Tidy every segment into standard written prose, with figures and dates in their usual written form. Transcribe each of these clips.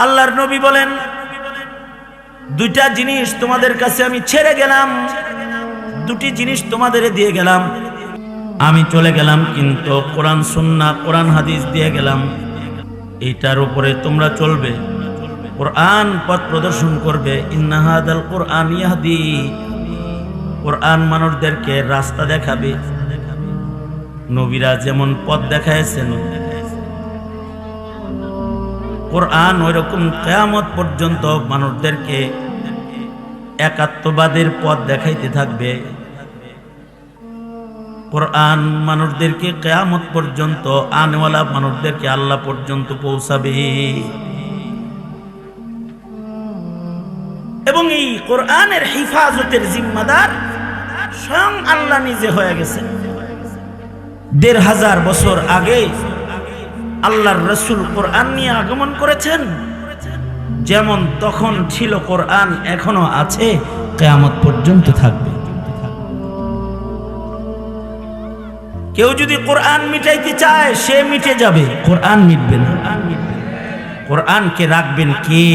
আল্লাহর নবী বলেন, দুইটা জিনিস তোমাদের কাছে আমি ছেড়ে গেলাম, দুটি জিনিস তোমাদের দিয়ে গেলাম। আমি চলে গেলাম, কিন্তু কোরআন সুন্নাহ, কোরআন হাদিস দিয়ে গেলাম। এইটার উপরে তোমরা চলবে, কোরআন পথ প্রদর্শন করবে। ইন্না হাদাল কোরআন ইয়াহদি, কোরআন মানুষদেরকে রাস্তা দেখাবে। নবীরা যেমন পথ দেখাইছেন, কোরআন ওইরকম কিয়ামত পর্যন্ত মানুষদেরকে একাত্মবাদের পথ দেখাইতে থাকবে। কোরআন মানুষদেরকে কিয়ামত পর্যন্ত, আনেওয়ালা মানুষদেরকে আল্লাহ পর্যন্ত পৌঁছাবে। এবং এই কোরআনের হিফাজতের জিম্মাদার স্বয়ং আল্লাহ নিজে হয়ে গেছেন। ১৫০০ বছর আগে আল্লাহর রাসূল কোরআন নিয়ে আগমন করেছেন। যেমন তখন ছিল কোরআন, এখনো আছে, কিয়ামত পর্যন্ত থাকবে। কেউ যদি কোরআন মিটাইতে চায়, সে মিটে যাবে, কোরআন মিটবে না। কোরআনকে রাখবেন কে?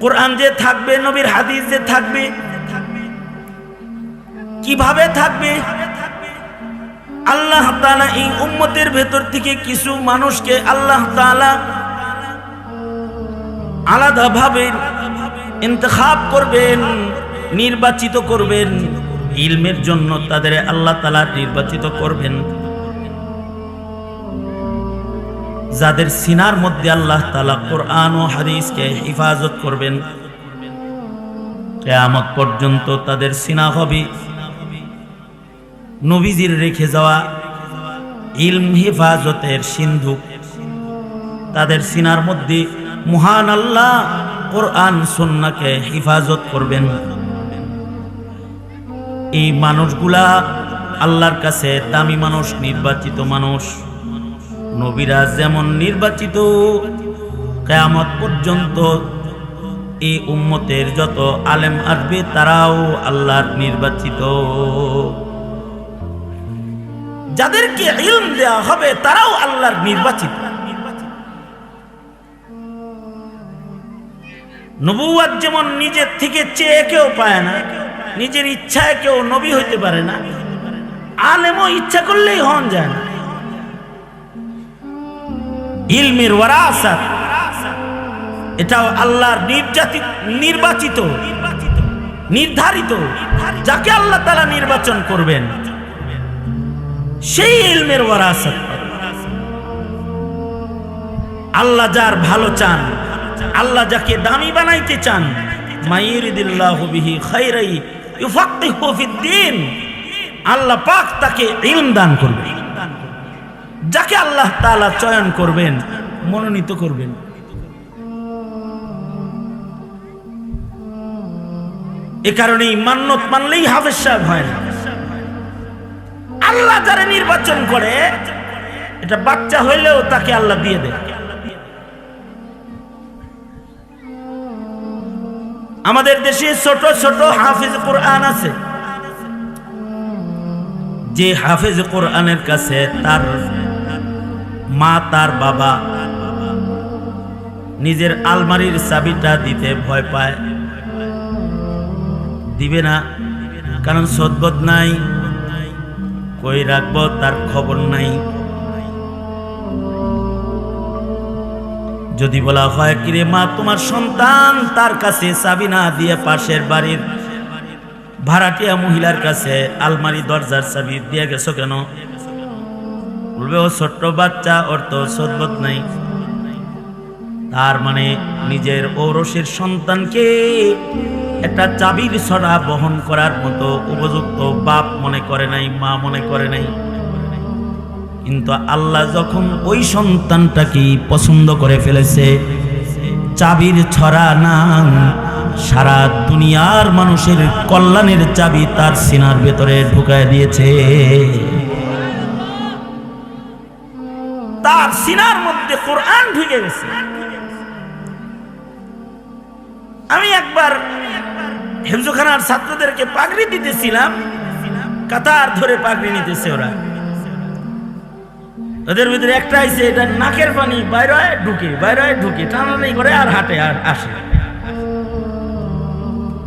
কোরআন যে থাকবে, নবীর হাদিস যে থাকবে, কিভাবে থাকবে? আল্লাহ তাআলা এই উম্মতের ভেতর থেকে কিছু মানুষকে আল্লাহ তাআলা আলাদাভাবে ইন্তেখাব করবেন, নির্বাচিত করবেন। ইলমের জন্য তাদের আল্লাহ তাআলা নির্বাচিত করবেন, যাদের সিনার মধ্যে আল্লাহ তাআলা কোরআন ও হাদিসকে হিফাজত করবেন। কিয়ামত পর্যন্ত তাদের সিনা হবে নবীজির রেখে যাওয়া ইলম হেফাজতের সিন্ধু। তাদের সিনার মধ্যে মহান আল্লাহ কোরআন সুন্নাহকে হেফাজত করবেন। এই মানুষগুলা আল্লাহর কাছে দামি মানুষ, নির্বাচিত মানুষ। নবীরা যেমন নির্বাচিত, কিয়ামত পর্যন্ত এই উম্মতের যত আলেম আসবে তারাও আল্লাহর নির্বাচিত। যাদেরকে ইলম দেওয়া হবে তারাও আল্লাহর নির্বাচিত। নবুয়ত যেমন নিজের থেকে চেয়ে কেউ পায় না, নিজের ইচ্ছায় কেউ নবী হইতে পারে না, আলেমও ইচ্ছা করলেই হন যায় না। ইলমের ওয়ারাসাত, এটাও আল্লাহর নির্বাচিত, নির্ধারিত। যাকে আল্লাহ তাআলা নির্বাচন করবেন সেই ইলমের ওয়ারাসাত। আল্লাহ যার ভালো চান, আল্লাহ যাকে দামি বানাইতে চান, মাইরিদিল্লাহু বিহি খাইরাই ইউফাক্কিহু ফিদ্দীন, আল্লাহ পাক তাকে ইলম দান করবেন। যাকে আল্লাহ তাআলা চয়ন করবেন, মনোনীত করবেন। এ কারণেই মান্নত মানলেই হাফেজ সাহেব হয় না। আল্লাহ যারা নির্বাচন করে, এটা বাচ্চা হইলেও তাকে আল্লাহ দিয়ে দেয়। আমাদের দেশে ছোট ছোট হাফেজ কোরআন আছে, যে হাফেজ কোরআনের কাছে তার মা, তার বাবা নিজের আলমারির চাবিটা দিতে ভয় পায়, দিবে না। কারণ সদবত নাই, কই রাখবো তার খবর নাই। যদি বলা হয়, কিরে মা, তোমার সন্তান তার কাছে চাবি না দিয়ে পাশের বাড়ির ভাড়াটিয়া মহিলার কাছে আলমারি দরজার চাবি দিয়ে গেছো কেন? বলবে, ও ছোট্ট বাচ্চা, ওর তো সদবত নাই। তার মানে নিজের ঔরসের সন্তানকে একটা চাবির ছড়া বহন করার মতো উপযুক্ত বাপ মনে করে নাই, মা মনে করে নাই। কিন্তু আল্লাহ যখন ওই সন্তানটাকে পছন্দ করে ফেলেছে, চাবির ছড়া নাম সারা দুনিয়ার মানুষের কল্যাণের চাবি তার সিনার ভেতরে ঢুকায় দিয়েছে। তার সিনার মধ্যে কোরআন ঢুকে গেছে। আমি একবার হেফজখানার ছাত্রদেরকে পাগড়ি দিতেছিলাম, কাতার ধরে পাগড়ি নিতেছে ওরা। ওদের ভিতরে একটা আইছে, এটা নাকের পানি বাইরে হয় ঢুকে, বাইরে হয় ঢুকে, টানাটানি করে আর হাঁটে আর আসে।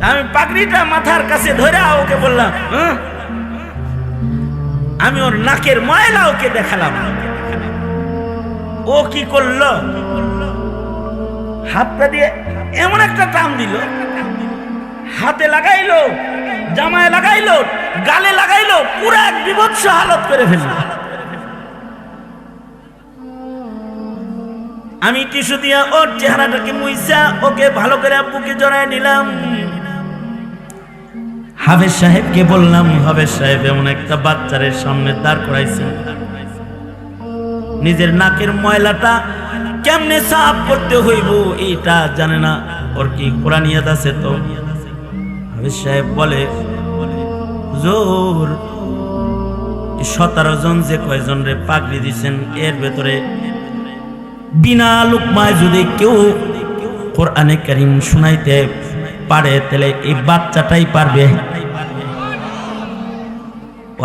আমি পাগড়িটা মাথার কাছে ধরে ওকে বললাম, আমি ওর নাকের ময়লা ওকে দেখালাম। ও কি করলো, হাতটা দিয়ে এমন একটা টান দিল, হাতে লাগাইলো, জামায় লাগাইলো, গালে লাগাইলো, পুরো এক বিভৎস হালত করে ফেলল। আমি টিস্যু দিয়ে ওর চেহারাটাকে মুইসা ওকে ভালো করে বুকে জড়ায় নিলাম। হাফেজ সাহেবকে বললাম, হাফেজ সাহেব এমন একটা বাচ্চারের সামনে দাঁড় করাইছেন, নিজের নাকের ময়লাটা কেমনে সাফ করতে হইব এটা জানে না, ওর কি কোরআনিয়াত আছে? তো হাফেজ সাহেব বলে, হুজুর 17 জন যে কয়জন রে পাগড়ি দিছেন, এর ভেতরে বিনা লুকমায় যদি কেউ কোরআনে কারীম শুনাইতে পারে তাহলে এই বাচ্চাটাই পারবে।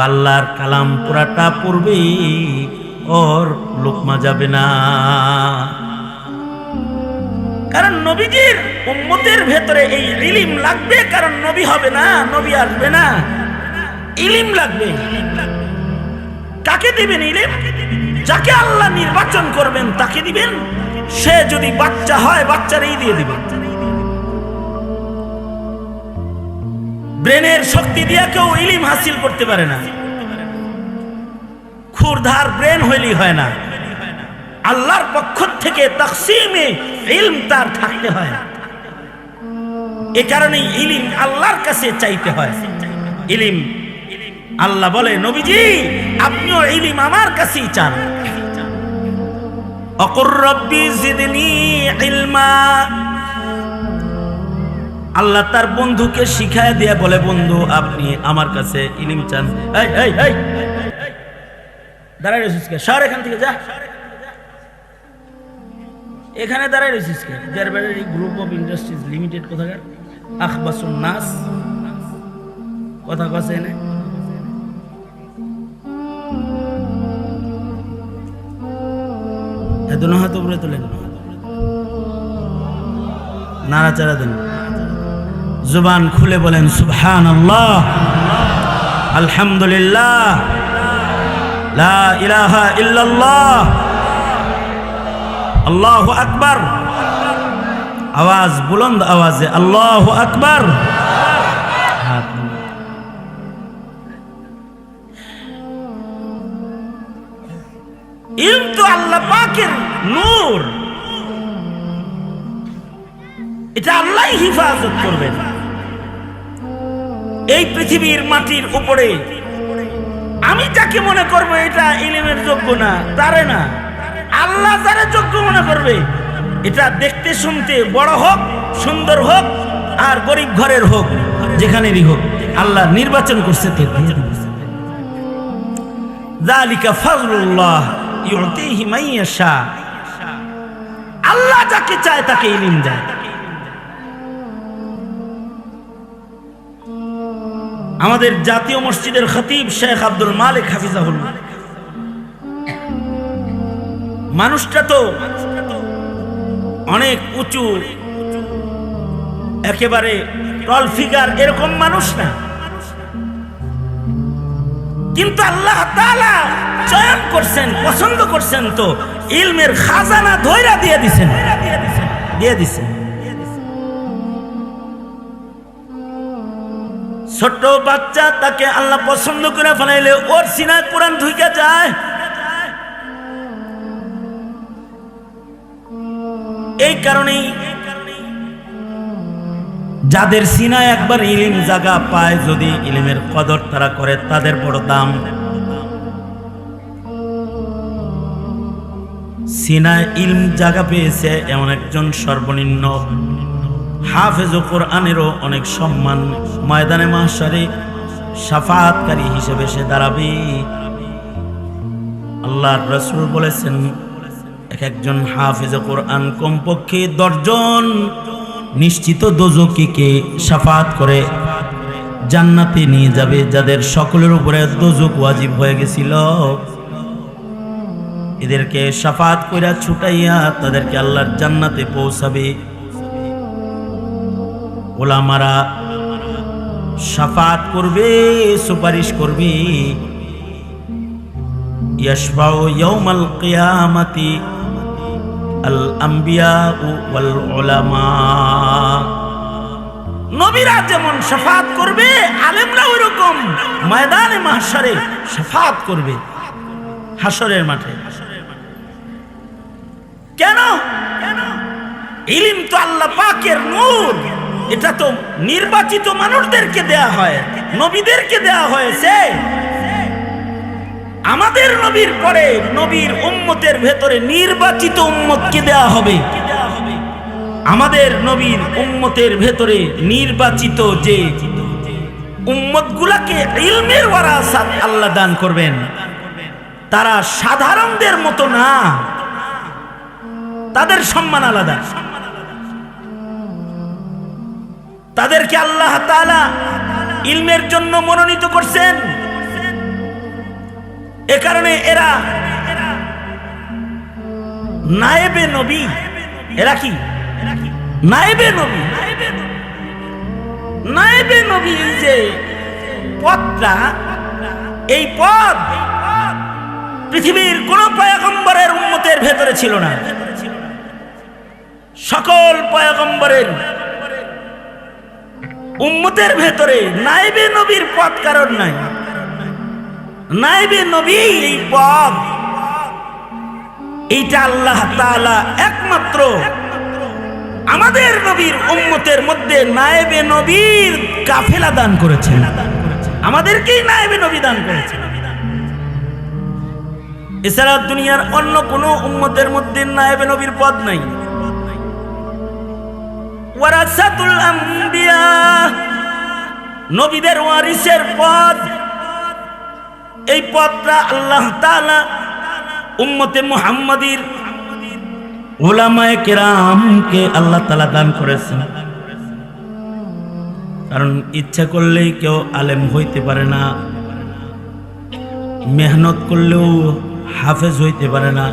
আল্লাহর কালাম পুরাটা পড়বে, ওর লুকমা যাবে না। কারণ নবীজির উম্মতের ভেতরে এই ইলম লাগবে, কারণ নবী হবে না, নবী আসবে না, ইলম লাগবে। কাকে দিবেন ইলম? যাকে আল্লাহ নির্বাচন করবেন তাকে দিবেন। সে যদি বাচ্চা হয় বাচ্চারই দিয়ে দিবেন। ব্রেনের শক্তি দিয়ে কেউ ইলম হাসিল করতে পারে না, ক্ষুরধার ব্রেন হইলেই হয় না। আল্লাহর পক্ষ থেকে তাকসিমে ইলম তার থাকতে হয়। এ কারণেই ইলম আল্লাহর কাছে চাইতে হয়। ইলম আল্লাহ বলে, নবীজি আপনিও ইলম আমার কাছেই চান। অকুর রব্বি জিদনি ইলমা। আল্লাহ তার বন্ধুকে শিখায় দিয়ে বলে, বন্ধু আপনি আমার কাছে ইলম চান। এই এই এই দাঁড়াই রয়েছিস কে? সর এখান থেকে যা। এখানে দাঁড়াই রয়েছিস কে? জারবারি গ্রুপ অফ ইন্ডাস্ট্রিজ লিমিটেড কোথাকার আখবাসুন নাস কথা কাছে এনে দুনো হাত উপরে তোলেন, নাড়াচাড়া দেন, জুবান খুলে বলেন সুবহানাল্লাহ, আলহামদুলিল্লাহ, লা ইলাহা ইল্লাল্লাহ, আল্লাহু আকবার। আওয়াজ বুলন্দ আওয়াজে আল্লাহু আকবার। ইলম তো আল্লাহ পাকের নূর, এটা আল্লাহই হিফাজত করবেন। এই পৃথিবীর মাটির উপরে আমি যাকে মনে করবো এটা ইলমের যোগ্য না, তারে না, আল্লাহ যারা যোগ্য মনে করবে, এটা দেখতে শুনতে বড় হোক, সুন্দর হোক, আর গরিব ঘরের হোক, যেখানেরই হোক, আল্লাহ নির্বাচন করছে। যালিকা ফাজলুল্লাহ ইউতিহি মান ইয়াশা। আল্লাহ যাকে চায় তাকে ইলম দেয়। আমাদের জাতীয় মসজিদের খতিব শেখ আব্দুল মালিক হাফিজাহুল্লাহ, মানুষটা তো অনেক উঁচু, একেবারে টল ফিগার, এরকম মানুষ না, কিন্তু আল্লাহ তাআলা চয়ন করছেন, পছন্দ করছেন, তো ইলমের খাজানা ধইরা দিয়ে দিছেন, দিয়ে দিছেন। ছোট বাচ্চা, তাকে আল্লাহ পছন্দ করে ফেলাইলে ওর সিনায় কোরআন ঢুকে যায়। এই কারণেই যাদের সিনায় একবার ইলম জায়গা পায়, যদি ইলমের কদর তারা করে, তাদের বড় দাম। সিনায় ইলম জায়গা পেয়েছে এমন একজন সর্বনিম্ন হাফেজ কোরআনেরও অনেক সম্মান। ময়দানে মাহশরে শাফাআতকারী হিসেবে সে দাঁড়াবে। আল্লাহর রাসূল বলেছেন, এক একজন হাফেজ কোরআন কমপক্ষে 10 জন নিশ্চিত দোজখীকে শাফাআত করে জান্নাতে নিয়ে যাবে, যাদের সকলের উপরে দোজখ ওয়াজিব হয়ে গেছিল। এদেরকে শাফাত কইরা ছুটাইয়া তাদেরকে আল্লাহর জান্নাতে পৌঁছাবে। ওলামারা শাফাত করবে, সুপারিশ করবে। ইয়াশফাউ ইয়াউমাল কিয়ামাতি আল আম্বিয়া ওয়াল উলামা। নবীরা যেমন শাফাত করবে, আলেমরা ওইরকম ময়দানে মাহশারে শাফাত করবে, হাসরের মাঠে। কেন? ইলম তো আল্লাহ পাকের নূর, এটা তো নির্বাচিত মানুষদেরকে দেয়া হয়, নবীদেরকে দেয়া হয়েছে। আমাদের নবীর পরে নবীর উম্মতের ভেতরে নির্বাচিত উম্মতকে দেয়া হবে। আমাদের নবীর উম্মতের ভেতরে নির্বাচিত যে উম্মতগুলাকে ইলমের ওয়ারাসাত আল্লাহ দান করবেন, তারা সাধারণদের মতো না, তাদের সম্মান আলাদা। তাদেরকে আল্লাহ তাআলা ইলমের জন্য মনোনীত করছেন। এ কারণে এরা নায়েবে নবী। এরা কি? নায়েবে নবী। নায়েবে নবী যে পদটা, এই পদ পৃথিবীর কোন পয়গম্বরের উম্মতের ভেতরে ছিল না। সকল পয়গম্বরের উম্মতের ভেতরে নায়েবে নবীর পদ কারণ নাই। নায়েবে নবী এই পদ, এইটা আল্লাহ তাআলা একমাত্র আমাদের নবীর উম্মতের মধ্যে নায়েবে নবীর কাফেলা দান করেছেন, আমাদেরকেই নায়েবে নবী দান করেছেন। এছাড়া দুনিয়ার অন্য কোন উম্মতের মধ্যে নায়েবে নবীর পদ নাই। ওয়ারাসাতুল আম্বিয়া, নবীদের ওয়ারিসের পদ, এই পদটা আল্লাহ তাআলা উম্মতে মুহাম্মাদীর উলামায়ে কেরামকে আল্লাহ তাআলা দান করেছেন। কারণ ইচ্ছা করলেই কেউ আলেম হইতে পারে না, মেহনত করলেও হাফেজ হইতে পারে না।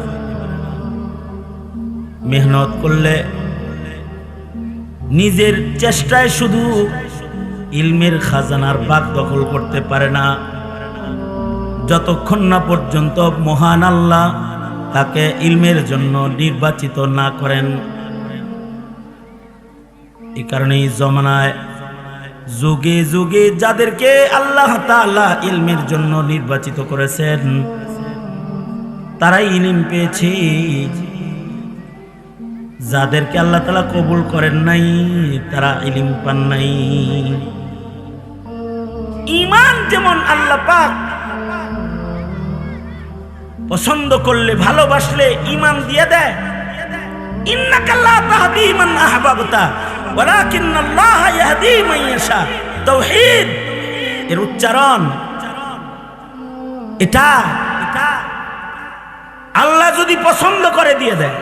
মেহনত করলে নিজের চেষ্টায় শুধু ইলমের খাজানার বাগ দখল করতে পারে না, যতক্ষণ না পর্যন্ত মহান আল্লাহ তাকে ইলমের জন্য নির্বাচিত না করেন। এই কারণেই জমানায় যুগে যুগে যাদেরকে আল্লাহ তাআলা ইলমের জন্য নির্বাচিত করেছেন, তারাই ইলম পেয়েছে। যাদেরকে আল্লাহ তাআলা কবুল করেন নাই, তারা ইলম পান নাই। ঈমান যেমন আল্লাহ পাক পছন্দ করলে, ভালোবাসলে ঈমান দিয়ে দেয়। ইন্নাকা লা তাহদি মান আহবাবতা ওয়ালাকিন্নাল্লাহা ইয়াহদি মান ইয়াশা। তাওহীদ এর উচ্চারণ এটা, আল্লাহ যদি পছন্দ করে দিয়ে দেয়।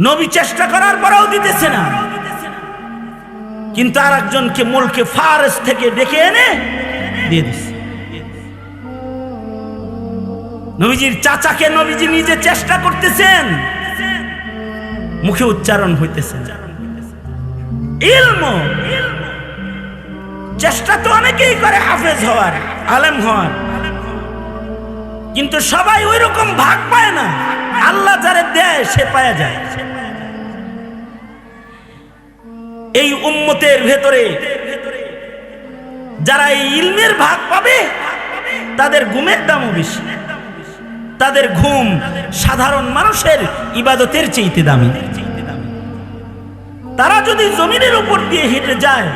নবী চেষ্টা করার পরেও দিতেছে না, কিন্তু আর একজনকে মুলকে ফারস থেকে ডেকে এনে দিয়ে দিচ্ছে। নবীজির চাচাকে নবীজি নিজে চেষ্টা করতেছেন, মুখে উচ্চারণ হইতেছে। ইলম চেষ্টা তো অনেকেই করে হাফেজ হওয়ার, আলেম হওয়ার, কিন্তু সবাই ওই রকম ভাগ পায় না। আল্লাহ যারে দেয় সে পাওয়া যায়। এই উম্মতের ভেতরে যারা এই ইলমের ভাগ পাবে, তাদের ঘুমের দামও বেশি। তাদের ঘুম সাধারণ মানুষের ইবাদতের চেয়ে দামি। তারা যদি জমিনের উপর দিয়ে হেঁটে যায়,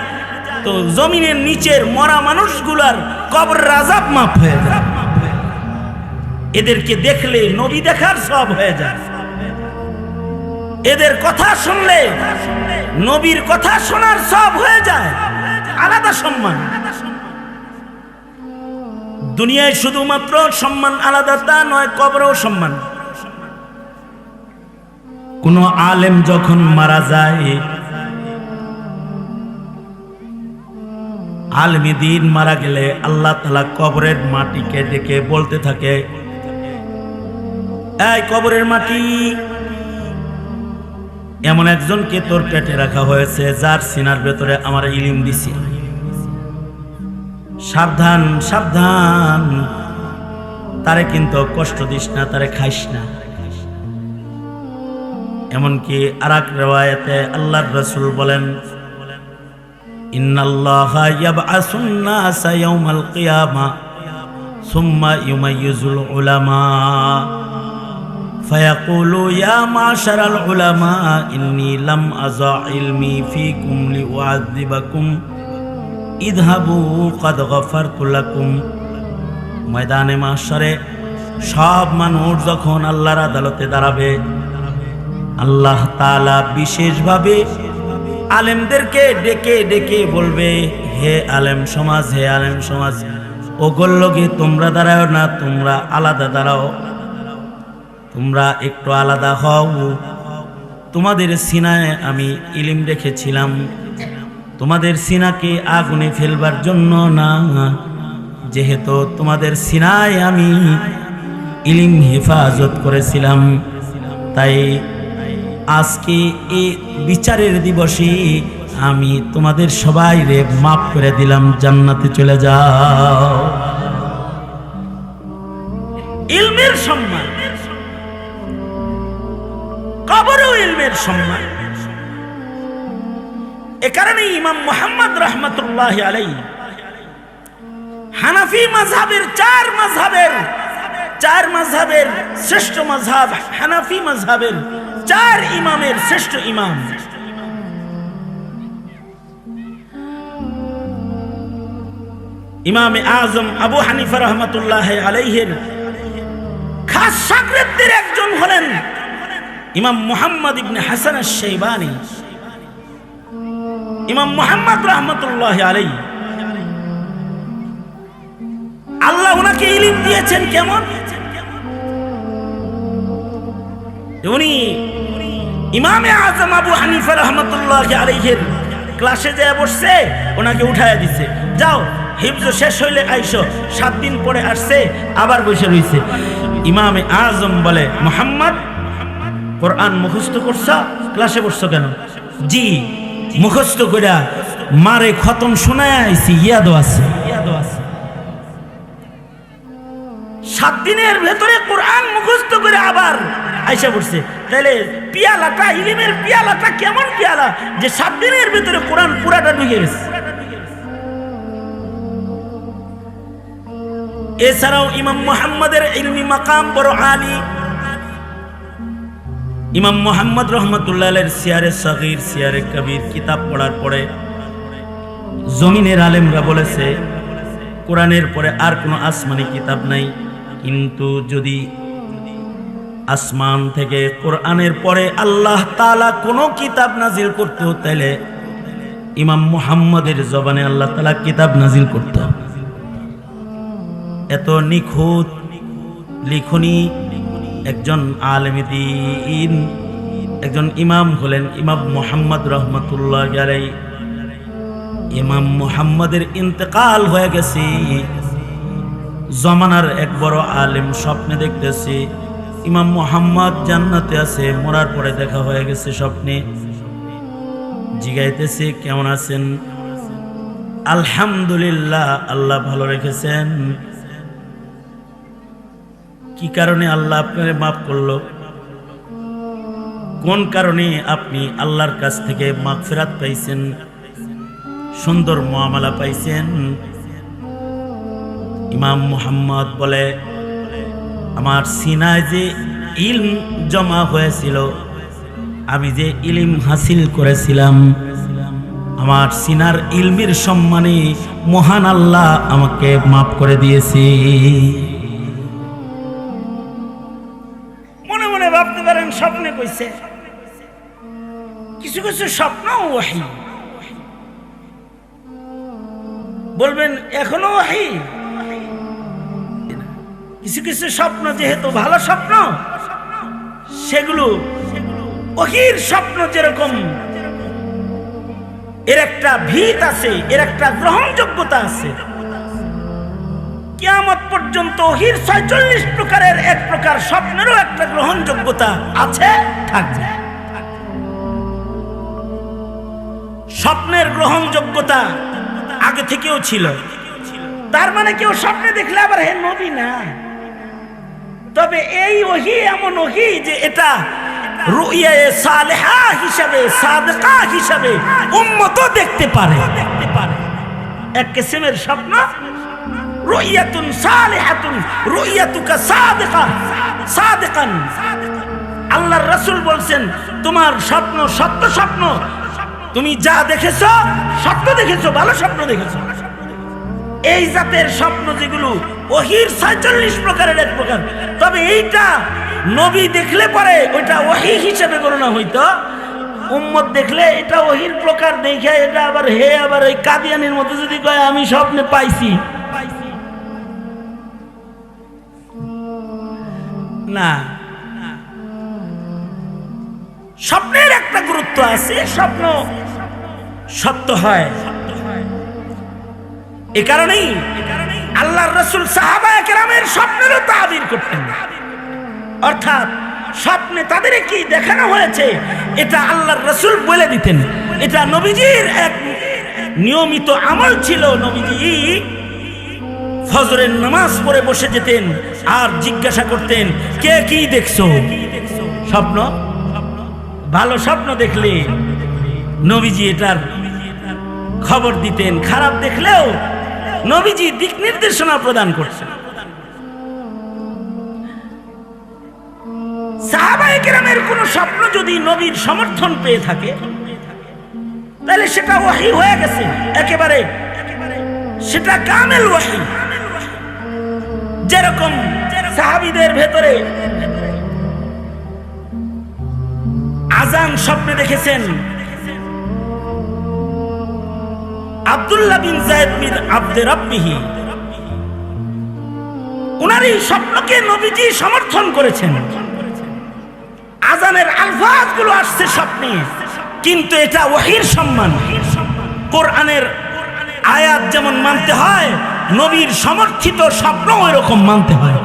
তো জমিনের নিচের মরা মানুষগুলার কবর আযাব মাফ হয়ে যায়। এদেরকে দেখলে নবী দেখার সওয়াব হয়ে যায়। এদের কথা শুনলে নবীর কথা শোনার সওয়াব হয়ে যায়। আলাদা সম্মান। দুনিয়ায় শুধুমাত্র সম্মান আলাদা তা নয়, কবরেও সম্মান। কোন আলেম যখন মারা যায়, আলেমে দ্বীন মারা গেলে আল্লাহ তাআলা কবরের মাটিকে ডেকে বলতে থাকে, এই কবরের মাটি, এমন একজনকে তোর পেটে রাখা হয়েছে যার সিনার ভেতরে আমার ইলম দিছি। সাবধান সাবধান, তারে কিন্তু কষ্ট দিস না, তারে খাইস না। এমনকি আরেক riwayate আল্লাহর রাসূল বলেন, ইন্নাল্লাহা ইয়াবআসুন নাসা ইয়াউমাল কিয়ামা সুম্মা ইউমাইয়িজুল উলামা ফায়াকুলু ইয়া মাশারাল উলামা ইন্নী লাম আযা ইলমি ফীকুম লিউআযিবাকুম ইযহাবু ক্বাদ গফারতু লাকুম। ময়দানে মাহশরে সব মানুষ যখন আল্লাহর আদালতে দাঁড়াবে, আল্লাহ তাআলা বিশেষভাবে আলেমদেরকে ডেকে ডেকে বলবে, হে আলেম সমাজ, হে আলেম সমাজ, ওগোর লগে তোমরা দাঁড়াও না, তোমরা আলাদা দাঁড়াও, তোমরা একটু আলাদা হও। তোমাদের সিনায় আমি ইলম রেখেছিলাম, তোমাদের সিনাকে আগুনে ফেলবার জন্য না, যেহেতু তোমাদের সিনায় আমি ইলম হেফাজত করেছিলাম, তাই আজকে এই বিচারের দিবসে আমি তোমাদের সবাই রে মাফ করে দিলাম, জান্নাতে চলে যাও। ইলমের সম্মান, কবরেও ইলমের সম্মান। এ কারণে ইমাম মুহাম্মদ রাহমাতুল্লাহি আলাইহি হানাফি মাযহাবের চার মাযহাবের শ্রেষ্ঠ মাযহাব হানাফি মাযহাবের 4 ইমামের শ্রেষ্ঠ ইমাম ইমামে আজম আবু হানিফা রাহমাতুল্লাহি আলাইহির খাস শাগির্দদের একজন হলেন ইমাম মুহাম্মদ ইবনে হাসান আশ-শাইবানী। ইমাম মুহাম্মদ রাহমাতুল্লাহি আলাইহি আল্লাহ ওনাকে ইলম দিয়েছেন কেমন? উনি ইমামে আজম আবু হানিফা রাহমাতুল্লাহি আলাইহির ক্লাসে যায় বসছে, ওনাকে উঠায় দিছে, যাও হিফজ শেষ হইলে আইসো। 7 দিন পরে আসছে, আবার বসে রইছে। ইমামে আজম বলে, মুহাম্মদ কোরআন মুখস্থ করছো, ক্লাসে বসছো কেন? জি মুখস্থ কইরা মারে খতম শোনায় আইছি, ইয়াদও আছে। 7 দিনের ভেতরে কোরআন মুখস্থ করে আবার আইসা পড়ছে। তাহলে পিয়ালাটা, ইলমের পিয়ালাটা কেমন পিয়ালা যে 7 দিনের ভেতরে কোরআন পুরাটা ঢুকে গেছে। এছাড়াও ইমাম মুহাম্মদের ইলমি মাকাম বড় আলী। ইমাম মুহাম্মদ রাহমাতুল্লাহ আলাইহির সিয়ারে সগীর, সিয়ারে কবির কিতাব পড়ার পরে জমিনের আলেমরা বলেছে কোরআনের পরে আর কোনো আসমানি কিতাব নাই, কিন্তু যদি আসমান থেকে কোরআনের পরে আল্লাহ তাআলা কোনো কিতাব নাজিল করতে, তাইলে ইমাম মুহাম্মদের জবানে আল্লাহ তাআলা কিতাব নাজিল করত। এত নিখুঁত লিখনি একজন আলেম দ্বীন, একজন ইমাম হলেন ইমাম মুহাম্মদ রাহমাতুল্লাহি আলাইহি। ইমাম মুহাম্মদের ইন্তেকাল হয়ে গেছে। জমানার এক বড় আলেম স্বপ্নে দেখতেছে ইমাম মুহাম্মদ জান্নাতে আছে, মরার পরে দেখা হয়ে গেছে স্বপ্নে। জিগাইতেছে, কেমন আছেন? আলহামদুলিল্লাহ, আল্লাহ ভালো রেখেছেন। কি কারণে আল্লাহ আপনারে মাফ করলো? কোন কারণে আপনি আল্লাহর কাছ থেকে মাগফিরাত পাইছেন, সুন্দর মুআমালা পাইছেন? ইমাম মুহাম্মদ বলে, আমার সিনায় যে ইলম জমা হয়েছিল, আমি যে ইলম হাসিল করেছিলাম, আমার সিনার ইলমের সম্মানে মহান আল্লাহ আমাকে মাফ করে দিয়েছে। মনে মনে ভাবতে পারেন স্বপ্নে কইছে, কিছু কিছু স্বপ্ন ওহী, বলবেন এখনো ওহী। কিছু কিছু স্বপ্ন যেহেতু ভালো স্বপ্ন, সেগুলো ওহীর স্বপ্ন যেরকম এর একটা ভিত আছে, এর একটা গ্রহণযোগ্যতা আছে। কিয়ামত পর্যন্ত ওহীর ৪৬ প্রকারের এক প্রকার স্বপ্নেরও একটা গ্রহণযোগ্যতা আছে, থাকবে। স্বপ্নের গ্রহণযোগ্যতা আগে থেকেও ছিল। তার মানে কেউ স্বপ্নে দেখলে আবার হে নবী না। তবে এই ওহী এমন ওহী যে এটা রুইয়ায়ে সালেহা হিসাবে, সাদেকা হিসাবে উম্মতও দেখতে পারে। এক কিসমের স্বপ্ন রুইয়াতুন সালেহাতুন রুইয়াতুকা সাদেকা সাদেকান। আল্লাহর রাসূল বলছেন তোমার স্বপ্ন সত্য স্বপ্ন, তুমি যা দেখেছো সত্য দেখেছো, ভালো স্বপ্ন দেখেছো। এই জাতের স্বপ্ন যেগুলো ওহীর ৪৬ প্রকারের এক প্রকার। তবে এইটা নবী দেখলে পরে ওইটা ওহী হিসেবে গণনা হইতো, উম্মত দেখলে এটা ওহীর প্রকার দেখে এটা আবার হে আবার ওই কাদিয়ানির মতো যদি কয় আমি স্বপ্নে পাইছি, না। স্বপ্নের একটা গুরুত্ব আছে, স্বপ্ন সত্য হয়। এ কারণেই আল্লাহর রাসূল সাহাবায়ে কেরামের স্বপ্নেরও তাবির করতেন। অর্থাৎ স্বপ্নে তাদের কি দেখানো হয়েছে এটা আল্লাহর রাসূল বলে দিতেন। এটা নবীজির এক নিয়মিত আমল ছিল। নবীজি ফজরের নামাজ পড়ে বসে যেতেন আর জিজ্ঞাসা করতেন কে কি দেখছো? স্বপ্ন, ভালো স্বপ্ন দেখলে নবীজি এটার খবর দিতেন, খারাপ দেখলেও নবীজি দিক নির্দেশনা প্রদান করছেন। সাহাবায়ে কেরামের কোন স্বপ্ন যদি নবীর সমর্থন পেয়ে থাকে তাহলে সেটা ওহী হয়ে গেছে একেবারে, সেটা কামেল ওহী। যেরকম সাহাবীদের ভেতরে আজান স্বপ্নে দেখেছেন আব্দুল্লাহ বিন যায়েদ বিন আব্দে রাব্বিহি, উনার এই স্বপ্নকে নবীজি সমর্থন করেছেন। আজানের আলফাজগুলো আসছে স্বপ্নে, কিন্তু এটা ওহীর সম্মান। কোরআনের আয়াত যেমন মানতে হয়, নবীর সমর্থিত স্বপ্ন ওই রকম মানতে হয়।